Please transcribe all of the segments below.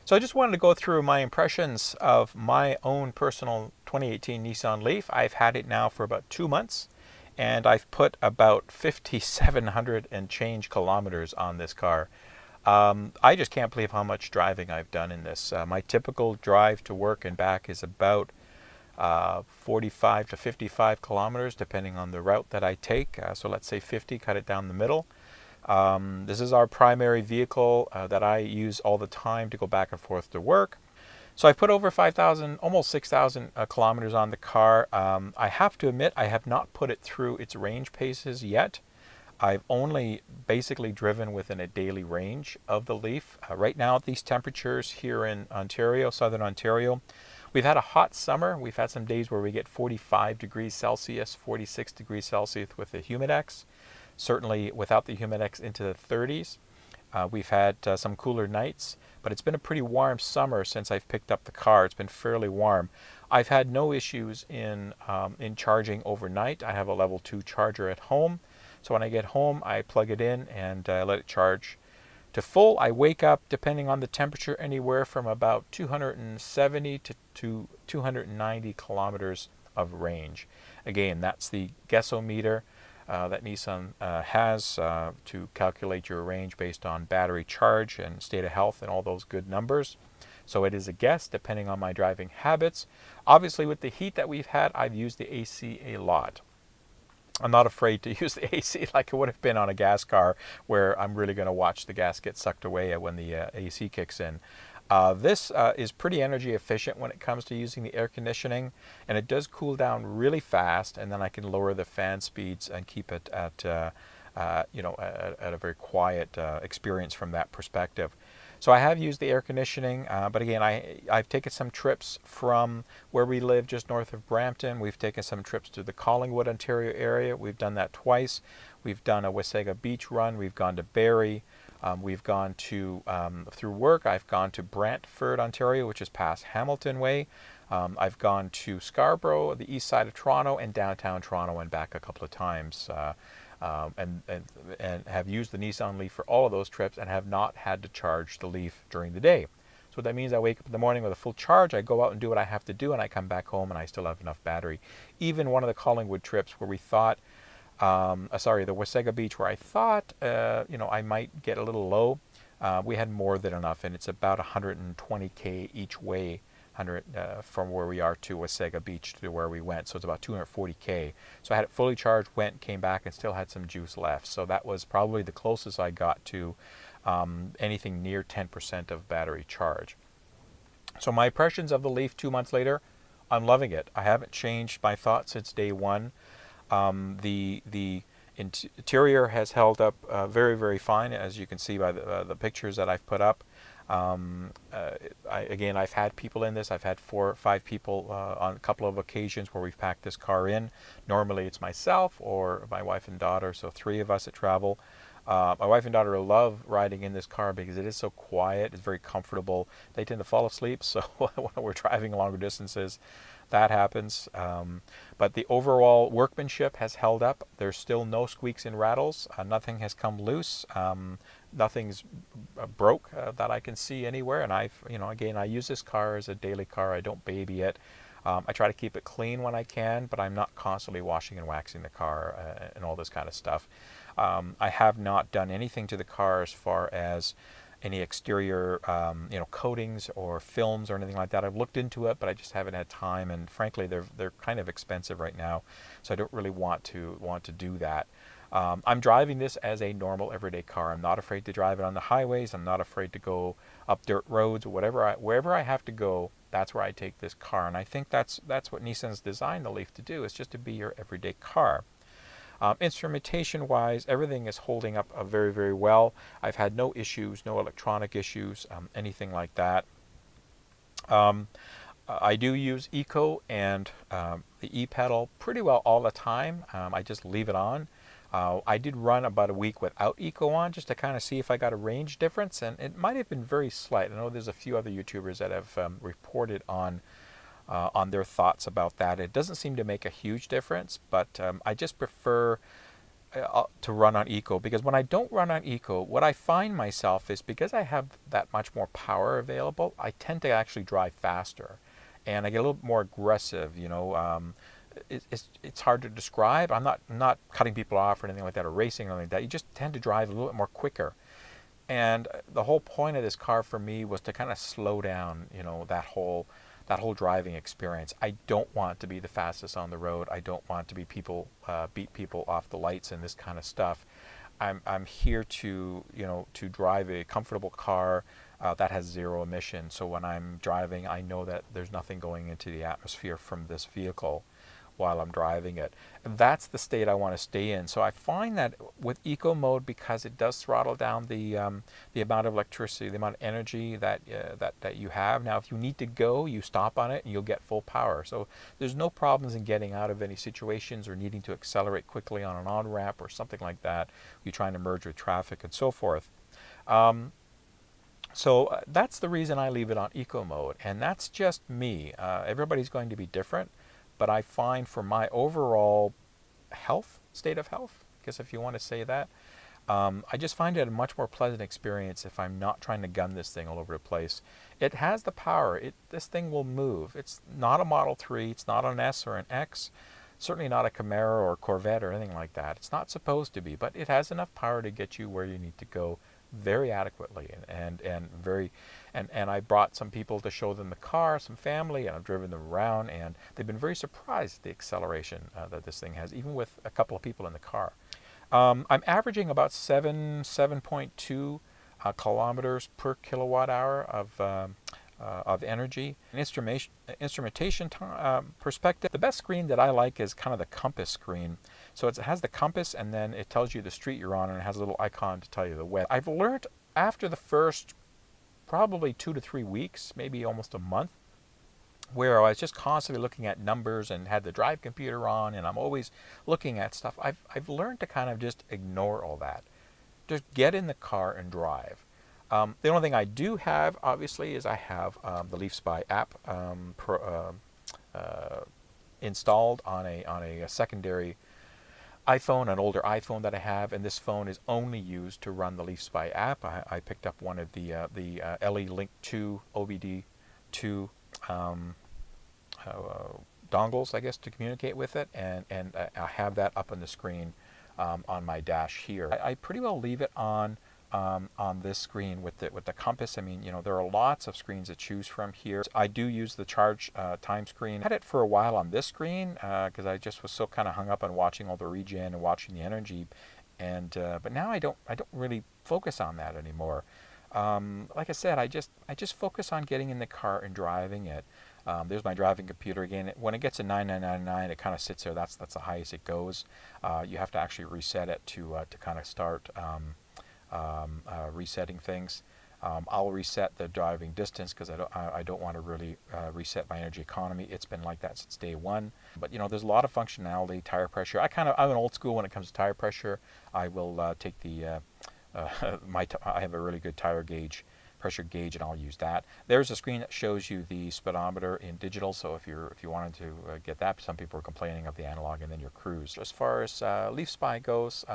So I just wanted to go through my impressions of my own personal 2018 Nissan Leaf. I've had it now for about 2 months, and I've put about 5,700 and change kilometers on this car. I just can't believe how much driving I've done in this. My typical drive to work and back is about 45 to 55 kilometers, depending on the route that I take. So let's say 50, cut it down the middle. This is our primary vehicle that I use all the time to go back and forth to work. So I put over 5,000, almost 6,000 kilometers on the car. I have to admit, I have not put it through its range paces yet. I've only basically driven within a daily range of the Leaf. Right now at these temperatures here in Ontario, southern Ontario, we've had a hot summer. We've had some days where we get 45 degrees Celsius, 46 degrees Celsius with the Humidex. Certainly without the Humidex into the 30s. We've had some cooler nights, but it's been a pretty warm summer since I've picked up the car. It's been fairly warm. I've had no issues in charging overnight. I have a level 2 charger at home. So when I get home, I plug it in and let it charge to full. I wake up, depending on the temperature, anywhere from about 270 to 290 kilometers of range. Again, that's the guessometer that Nissan has to calculate your range based on battery charge and state of health and all those good numbers. So it is a guess depending on my driving habits. Obviously, with the heat that we've had, I've used the AC a lot. I'm not afraid to use the AC like it would have been on a gas car, where I'm really going to watch the gas get sucked away when the AC kicks in. This is pretty energy efficient when it comes to using the air conditioning, and it does cool down really fast, and then I can lower the fan speeds and keep it at at a very quiet experience from that perspective. So I have used the air conditioning, but again, I've taken some trips from where we live just north of Brampton. We've taken some trips to the Collingwood, Ontario area. We've done that twice. We've done a Wasaga Beach run. We've gone to Barrie. We've gone to, through work, I've gone to Brantford, Ontario, which is past Hamilton Way. I've gone to Scarborough, the east side of Toronto, and downtown Toronto and back a couple of times. And have used the Nissan Leaf for all of those trips and have not had to charge the Leaf during the day. So that means I wake up in the morning with a full charge, I go out and do what I have to do, and I come back home and I still have enough battery. Even one of the Collingwood trips where we thought, the Wasaga Beach, where I thought, I might get a little low, we had more than enough, and it's about 120K each way. From where we are to Wasaga Beach to where we went, so it's about 240K. So I had it fully charged, went, came back, and still had some juice left. So that was probably the closest I got to anything near 10% of battery charge. So my impressions of the Leaf 2 months later, I'm loving it. I haven't changed my thoughts since day one. The interior has held up very, very fine, as you can see by the pictures that I've put up. I've had people in this. I've had 4 or 5 people on a couple of occasions where we've packed this car in. Normally it's myself or my wife and daughter, so 3 of us that travel. My wife and daughter love riding in this car because it is so quiet. It's very comfortable. They tend to fall asleep, so when we're driving longer distances, that happens. But the overall workmanship has held up. There's still no squeaks and rattles. Nothing has come loose. Nothing's broke that I can see anywhere. And I use this car as a daily car. I don't baby it. I try to keep it clean when I can, but I'm not constantly washing and waxing the car and all this kind of stuff. I have not done anything to the car as far as any exterior, coatings or films or anything like that. I've looked into it, but I just haven't had time. And frankly, they're kind of expensive right now, so I don't really want to do that. I'm driving this as a normal everyday car. I'm not afraid to drive it on the highways. I'm not afraid to go up dirt roads or wherever I have to go. That's where I take this car, and I think that's what Nissan's designed the Leaf to do, is just to be your everyday car. Instrumentation-wise, everything is holding up very, very well. I've had no issues, no electronic issues, anything like that. I do use Eco and the e-pedal pretty well all the time. I just leave it on. I did run about a week without Eco on just to kind of see if I got a range difference, and it might have been very slight. I know there's a few other YouTubers that have reported on their thoughts about that. It doesn't seem to make a huge difference, but I just prefer to run on eco, because when I don't run on eco, what I find myself is, because I have that much more power available, I tend to actually drive faster, and I get a little more aggressive. It's hard to describe. I'm not cutting people off or anything like that, or racing or anything like that. You just tend to drive a little bit more quicker. And the whole point of this car for me was to kind of slow down, that whole driving experience. I don't want to be the fastest on the road. I don't want to be beat people off the lights and this kind of stuff. I'm here to drive a comfortable car that has zero emission. So when I'm driving, I know that there's nothing going into the atmosphere from this vehicle while I'm driving it. And that's the state I want to stay in. So I find that with eco mode, because it does throttle down the amount of electricity, the amount of energy that you have. Now, if you need to go, you stop on it and you'll get full power. So there's no problems in getting out of any situations or needing to accelerate quickly on an on-ramp or something like that. You're trying to merge with traffic and so forth. So that's the reason I leave it on eco mode, and that's just me. Everybody's going to be different. But I find for my overall state of health, I guess if you want to say that, I just find it a much more pleasant experience if I'm not trying to gun this thing all over the place. It has the power. This thing will move. It's not a Model 3. It's not an S or an X. Certainly not a Camaro or Corvette or anything like that. It's not supposed to be, but it has enough power to get you where you need to go very adequately, and I brought some people to show them the car, some family, and I've driven them around, and they've been very surprised at the acceleration that this thing has, even with a couple of people in the car. I'm averaging about 7.2 kilometers per kilowatt hour of energy. An instrumentation perspective, the best screen that I like is kind of the compass screen. So it has the compass, and then it tells you the street you're on, and it has a little icon to tell you the way. I've learned after the first probably 2 to 3 weeks, maybe almost a month, where I was just constantly looking at numbers and had the drive computer on, and I'm always looking at stuff. I've learned to kind of just ignore all that. Just get in the car and drive. The only thing I do have, obviously, is I have the Leaf Spy app installed on a secondary iPhone, an older iPhone that I have, and this phone is only used to run the Leaf Spy app. I picked up one of the LE Link 2 OBD2 dongles, I guess, to communicate with it, and I have that up on the screen on my dash here. I pretty well leave it on this screen with the compass. I mean, there are lots of screens to choose from here. I do use the charge time screen. I had it for a while on this screen because I just was so kind of hung up on watching all the regen and watching the energy, and but now I don't really focus on that anymore. Like I said, I just focus on getting in the car and driving it. There's my driving computer again. When it gets to 9999, it kind of sits there. That's the highest it goes. You have to actually reset it to kind of start resetting things. I'll reset the driving distance because I don't want to really reset my energy economy. It's been like that since day one. But there's a lot of functionality. Tire pressure. I'm an old school when it comes to tire pressure. I will take the I have a really good pressure gauge, and I'll use that. There's a screen that shows you the speedometer in digital, so if you wanted to get that, some people are complaining of the analog and then your cruise. As far as Leaf Spy goes,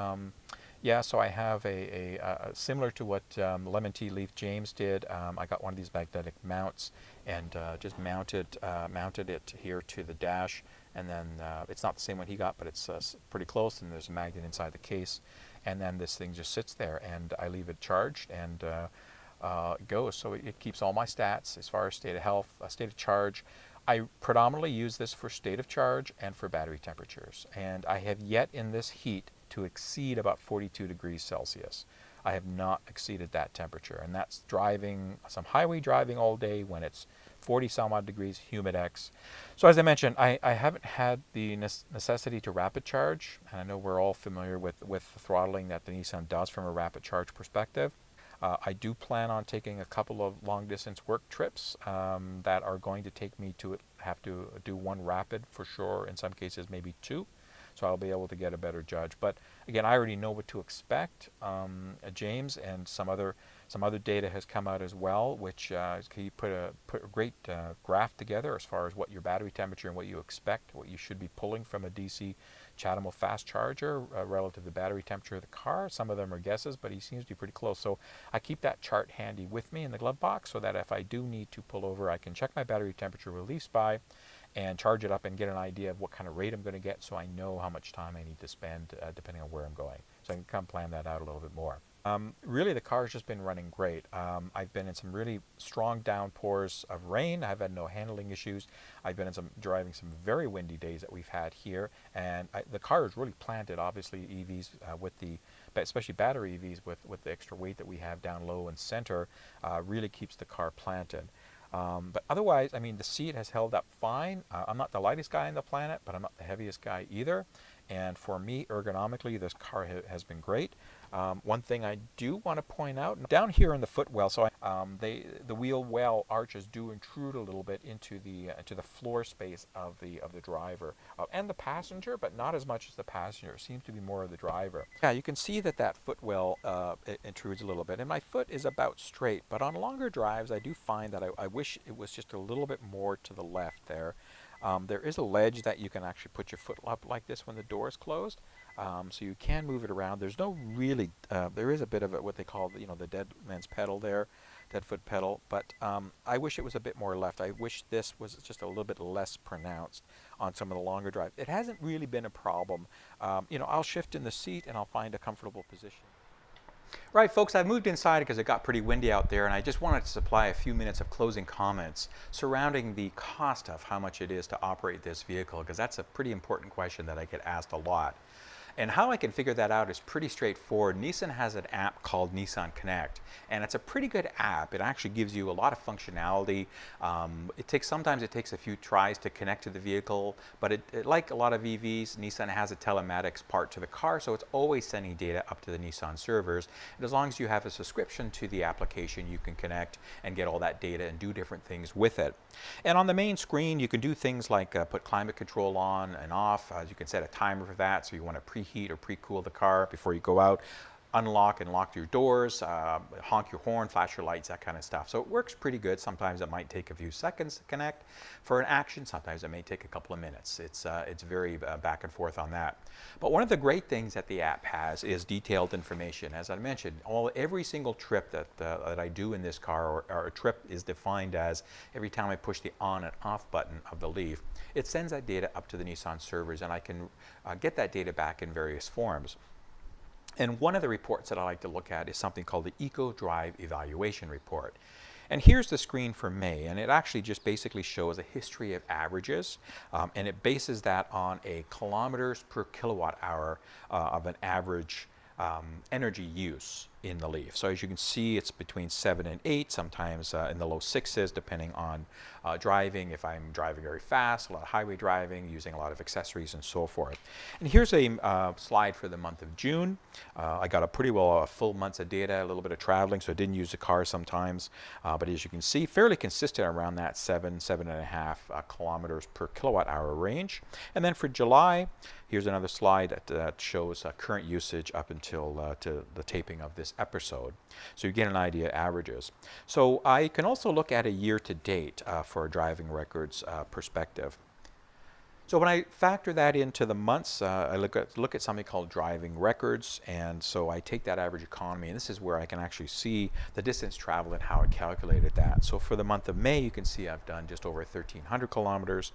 yeah, so I have a similar to what Lemon Tea Leaf James did. I got one of these magnetic mounts and just mounted it here to the dash, and then it's not the same one he got, but it's pretty close, and there's a magnet inside the case, and then this thing just sits there, and I leave it charged, and it goes. So it keeps all my stats as far as state of health, state of charge. I predominantly use this for state of charge and for battery temperatures, and I have yet in this heat to exceed about 42 degrees Celsius. I have not exceeded that temperature, and that's driving, some highway driving all day when it's 40 some odd degrees, humidex. So as I mentioned, I haven't had the necessity to rapid charge, and I know we're all familiar with the throttling that the Nissan does from a rapid charge perspective. I do plan on taking a couple of long distance work trips that are going to take me to have to do one rapid for sure, in some cases maybe two. So I'll be able to get a better judge. But again, I already know what to expect. James and some other data has come out as well, which he put a great graph together as far as what your battery temperature and what you expect, what you should be pulling from a DC Chatham fast charger relative to the battery temperature of the car. Some of them are guesses, but he seems to be pretty close. So I keep that chart handy with me in the glove box so that if I do need to pull over, I can check my battery temperature with Leaf Spy and charge it up and get an idea of what kind of rate I'm going to get so I know how much time I need to spend depending on where I'm going. So I can kind of plan that out a little bit more. Really, the car's just been running great. I've been in some really strong downpours of rain. I've had no handling issues. I've been in driving some very windy days that we've had here, and the car is really planted. Obviously, EVs especially battery EVs with the extra weight that we have down low and center, really keeps the car planted. But otherwise, I mean, the seat has held up fine. I'm not the lightest guy on the planet, but I'm not the heaviest guy either. And for me, ergonomically, this car has been great. One thing I do want to point out, down here in the footwell, so the wheel well arches do intrude a little bit into the floor space of the driver and the passenger, but not as much as the passenger. It seems to be more of the driver. Yeah, you can see that footwell it intrudes a little bit, and my foot is about straight. But on longer drives, I do find that I wish it was just a little bit more to the left there. There is a ledge that you can actually put your foot up like this when the door is closed, so you can move it around. There's no really, there is a bit of what they call, the dead man's pedal there, dead foot pedal, but I wish it was a bit more left. I wish this was just a little bit less pronounced on some of the longer drives. It hasn't really been a problem. I'll shift in the seat and I'll find a comfortable position. Right, folks, I've moved inside because it got pretty windy out there, and I just wanted to supply a few minutes of closing comments surrounding the cost of how much it is to operate this vehicle, because that's a pretty important question that I get asked a lot. And how I can figure that out is pretty straightforward. Nissan has an app called Nissan Connect, and it's a pretty good app. It actually gives you a lot of functionality. Sometimes it takes a few tries to connect to the vehicle, but like a lot of EVs, Nissan has a telematics part to the car, so it's always sending data up to the Nissan servers. And as long as you have a subscription to the application, you can connect and get all that data and do different things with it. And on the main screen, you can do things like put climate control on and off. You can set a timer for that, so you want to preheat or pre-cool the car before you go out. Unlock and lock your doors, honk your horn, flash your lights, that kind of stuff. So it works pretty good. Sometimes it might take a few seconds to connect for an action. Sometimes it may take a couple of minutes. It's very back and forth on that. But one of the great things that the app has is detailed information. As I mentioned, every single trip that I do in this car, or a trip is defined as every time I push the on and off button of the Leaf, it sends that data up to the Nissan servers, and I can get that data back in various forms. And one of the reports that I like to look at is something called the Eco Drive Evaluation Report. And here's the screen for May, and it actually just basically shows a history of averages, and it bases that on a kilometers per kilowatt hour of an average energy use in the Leaf. So as you can see, it's between 7 and 8, sometimes in the low 6s, depending on driving. If I'm driving very fast, a lot of highway driving, using a lot of accessories and so forth. And here's a slide for the month of June. I got a full months of data, a little bit of traveling, so I didn't use the car sometimes. But as you can see, fairly consistent around that 7.5 kilometers per kilowatt hour range. And then for July, here's another slide that shows current usage up until to the taping of this episode. So you get an idea of averages. So I can also look at a year to date for a driving records perspective. So when I factor that into the months, I look at something called driving records, and so I take that average economy, and this is where I can actually see the distance traveled and how I calculated that. So for the month of May, you can see I've done just over 1,300 kilometers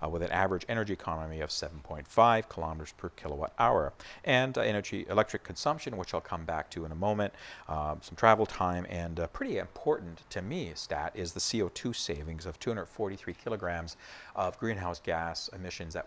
with an average energy economy of 7.5 kilometers per kilowatt hour, and electric consumption, which I'll come back to in a moment, some travel time, and pretty important to me stat is the CO2 savings of 243 kilograms of greenhouse gas emissions that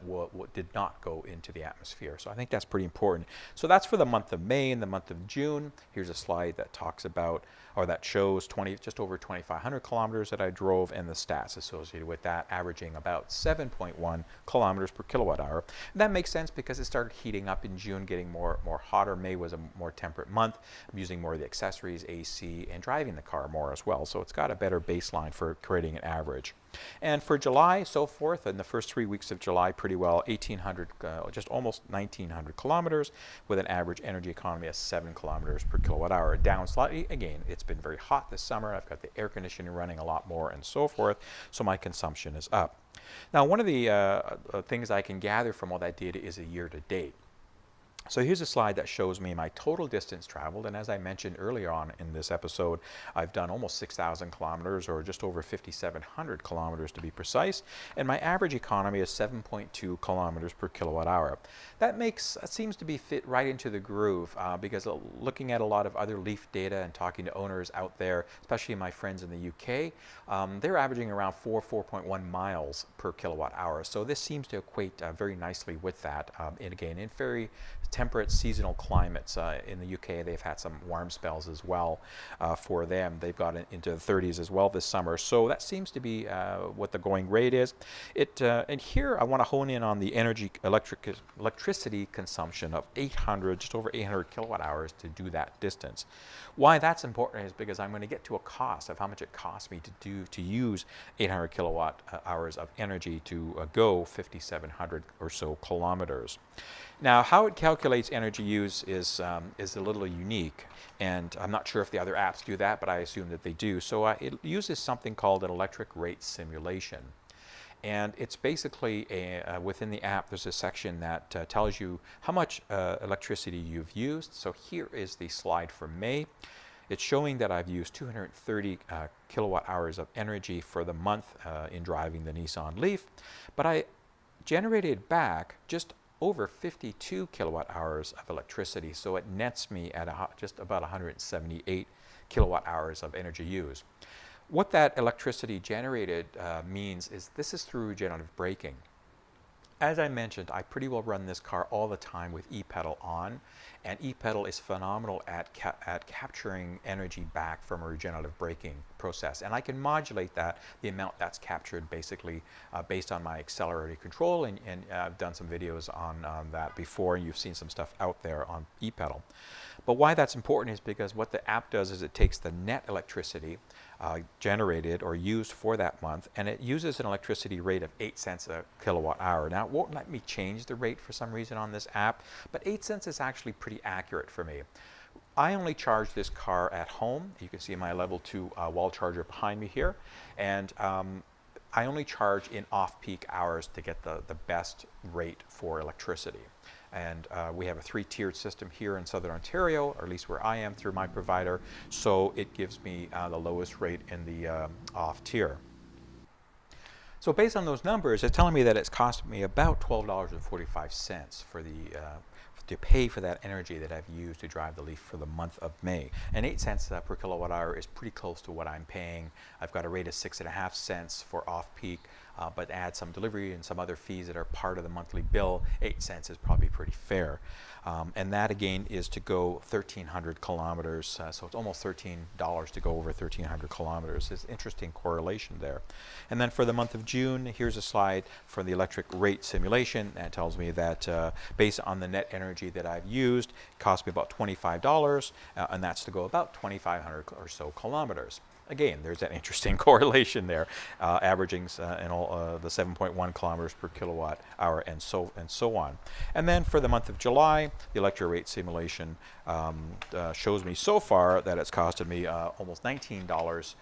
did not go into the atmosphere. So I think that's pretty important. So that's for the month of May. In the month of June, here's a slide that talks about, or that shows just over 2,500 kilometers that I drove, and the stats associated with that, averaging about 7.1 kilometers per kilowatt hour. And that makes sense because it started heating up in June, getting more hotter. May was a more temperate month. I'm using more of the accessories, AC, and driving the car more as well. So it's got a better baseline for creating an average. And for July, so forth, in the first 3 weeks of July, pretty well, 1,800, just almost 1,900 kilometers, with an average energy economy of 7 kilometers per kilowatt hour. Down slightly. Again, it's been very hot this summer. I've got the air conditioning running a lot more and so forth, so my consumption is up. Now, one of the things I can gather from all that data is a year to date. So here's a slide that shows me my total distance traveled, and as I mentioned earlier on in this episode, I've done almost 6,000 kilometers, or just over 5,700 kilometers to be precise, and my average economy is 7.2 kilometers per kilowatt hour. That seems to be fit right into the groove, because looking at a lot of other Leaf data and talking to owners out there, especially my friends in the UK, they're averaging around 4.1 miles per kilowatt hour. So this seems to equate very nicely with that, and again, in very temperate seasonal climates. In the UK, they've had some warm spells as well for them. They've got into the 30s as well this summer. So that seems to be what the going rate is. And here I want to hone in on the electricity consumption of just over 800 kilowatt hours to do that distance. Why that's important is because I'm going to get to a cost of how much it costs me to use 800 kilowatt hours of energy to go 5,700 or so kilometers. Now, how it calculates energy use is a little unique, and I'm not sure if the other apps do that, but I assume that they do. So it uses something called an electric rate simulation. And it's basically, within the app, there's a section that tells you how much electricity you've used. So here is the slide for May. It's showing that I've used 230 kilowatt hours of energy for the month in driving the Nissan Leaf, but I generated back just over 52 kilowatt hours of electricity, so it nets me at just about 178 kilowatt hours of energy used. What that electricity generated means is this is through regenerative braking. As I mentioned, I pretty well run this car all the time with e-pedal on, and e-pedal is phenomenal at capturing energy back from a regenerative braking process. And I can modulate the amount that's captured basically based on my accelerator control, and I've done some videos on that before, and you've seen some stuff out there on e-pedal. But why that's important is because what the app does is it takes the net electricity generated or used for that month, and it uses an electricity rate of 8 cents a kilowatt hour. Now, it won't let me change the rate for some reason on this app, but 8 cents is actually pretty accurate for me. I only charge this car at home. You can see my level 2 wall charger behind me here, and I only charge in off-peak hours to get the best rate for electricity. And we have a 3-tiered system here in Southern Ontario, or at least where I am through my provider, so it gives me the lowest rate in the off tier. So based on those numbers, it's telling me that it's costing me about $12.45 for to pay for that energy that I've used to drive the Leaf for the month of May. And 8 cents per kilowatt hour is pretty close to what I'm paying. I've got a rate of 6.5 cents for off-peak, but add some delivery and some other fees that are part of the monthly bill, 8 cents is probably pretty fair. And that again is to go 1,300 kilometers, so it's almost $13 to go over 1,300 kilometers. There's interesting correlation there. And then for the month of June, here's a slide for the electric rate simulation that tells me that based on the net energy that I've used, it cost me about $25, and that's to go about 2,500 or so kilometers. Again, there's that interesting correlation there, averaging in all the 7.1 kilometers per kilowatt hour, and so on. And then for the month of July, the electric rate simulation shows me so far that it's costed me almost $19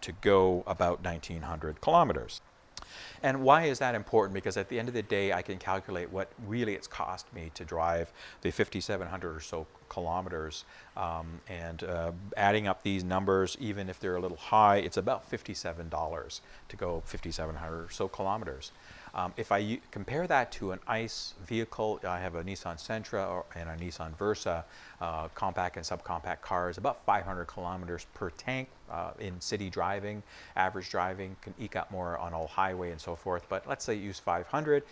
to go about 1,900 kilometers. And why is that important? Because at the end of the day, I can calculate what really it's cost me to drive the 5,700 or so kilometers, and adding up these numbers, even if they're a little high, it's about $57 to go 5,700 or so kilometers. If I compare that to an ICE vehicle, I have a Nissan Sentra and a Nissan Versa, compact and subcompact cars, about 500 kilometers per tank in city driving. Average driving can eke out more on all highway and so forth, but let's say you use 500.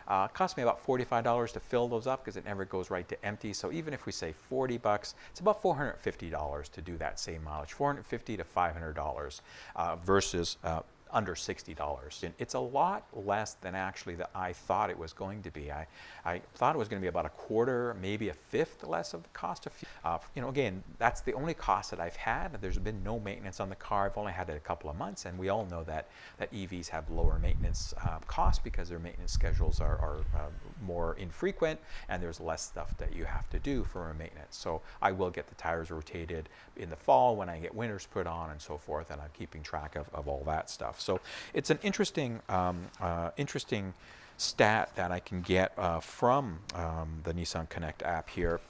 It costs me about $45 to fill those up because it never goes right to empty. So even if we say $40, it's about $450 to do that same mileage, $450 to $500 versus under $60. And it's a lot less than actually that I thought it was going to be. I thought it was going to be about a quarter, maybe a fifth less of the cost of fuel. Again, that's the only cost that I've had. There's been no maintenance on the car. I've only had it a couple of months, and we all know that EVs have lower maintenance costs because their maintenance schedules are more infrequent, and there's less stuff that you have to do for maintenance. So I will get the tires rotated in the fall when I get winters put on and so forth, and I'm keeping track of all that stuff. So it's an interesting, interesting stat that I can get from the Nissan Connect app here.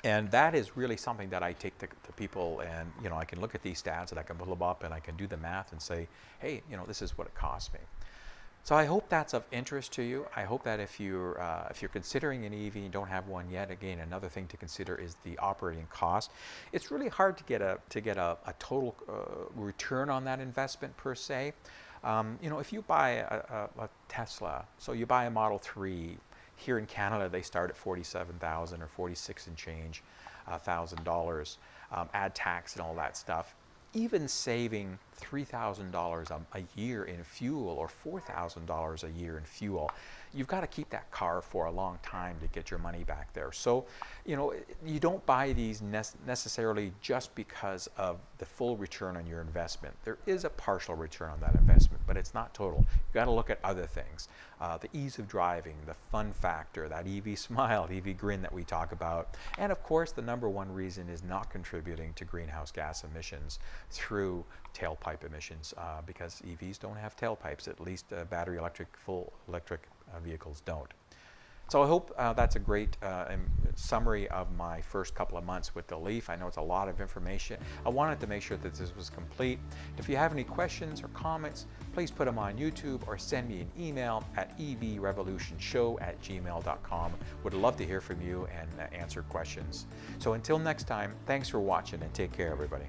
And that is really something that I take to people, and I can look at these stats and I can pull them up and I can do the math and say, hey, this is what it cost me. So I hope that's of interest to you. I hope that if you're considering an EV and don't have one yet, again, another thing to consider is the operating cost. It's really hard to get a total return on that investment per se. If you buy a Tesla, so you buy a Model 3. Here in Canada, they start at $47,000 or 46 and change $1,000. Add tax and all that stuff. Even saving $3,000 a year in fuel or $4,000 a year in fuel, you've got to keep that car for a long time to get your money back there. So, you don't buy these necessarily just because of the full return on your investment. There is a partial return on that investment, but it's not total. You've got to look at other things. The ease of driving, the fun factor, that EV smile, EV grin that we talk about. And of course, the number one reason is not contributing to greenhouse gas emissions through tailpipe emissions, because EVs don't have tailpipes, at least battery electric, full electric vehicles don't. So I hope that's a great summary of my first couple of months with the Leaf. I know it's a lot of information. I wanted to make sure that this was complete. If you have any questions or comments, please put them on YouTube or send me an email at evrevolutionshow@gmail.com. Would love to hear from you and answer questions. So until next time, thanks for watching and take care, everybody.